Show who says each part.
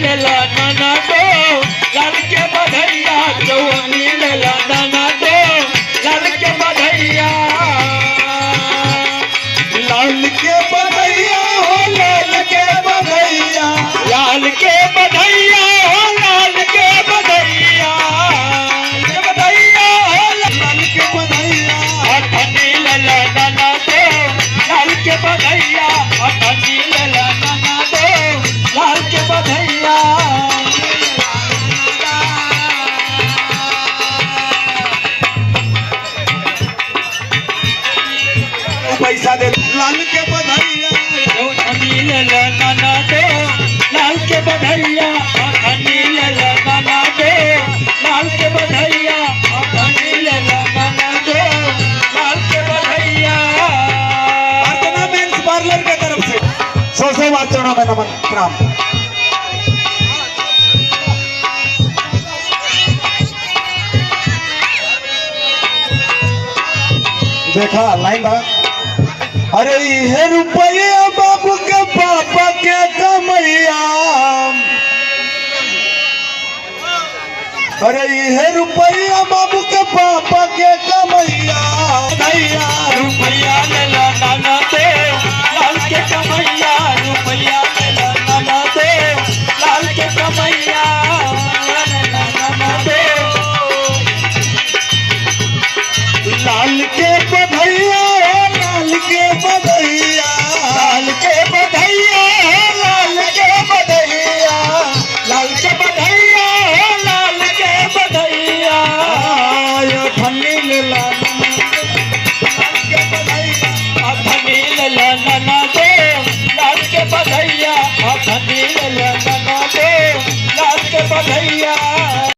Speaker 1: लेला नाना दो लाल के बधैया जवानी लेला नाना दो लाल के बधैया
Speaker 2: लाल के बधैया हो लाल के बधैया
Speaker 1: लाल के बधैया हो लाल के बधैया
Speaker 2: लाल के बधैया
Speaker 1: अठनी लेला नाना दो लाल के बधैया अठनी लेला नाना दो लाल के बधैया
Speaker 2: पैसा दे लाल के बधैया
Speaker 1: अठनी लेला नाना दो लाल के बधैया अठनी लेला नाना दो लाल के बधैया अठनी लेला नाना दो लाल के बधैया
Speaker 2: अर्चना मेंस पार्लर के तरफ से 100 वाचनों में नमन प्रणाम। देखा लाइन बा अरे ये रुपया बाबू के पापा के कमैया अरे ये रुपया बाबू के पापा के कमैया भैया
Speaker 1: रुपया लेला नाना दो लाल के कमैया रुपया लेला नाना दो लाल के कमैया नाना दो
Speaker 2: लाल के बधैया लाल के बधैया
Speaker 1: लाल के बधैया लाल के बधैया लाल के बधैया लाल के बधैया
Speaker 2: ठन्नी लेला
Speaker 1: लाल के बधैया अठनी लेला नाना दो लाल के बधैया अठनी लेला नाना दो लाल के बधैया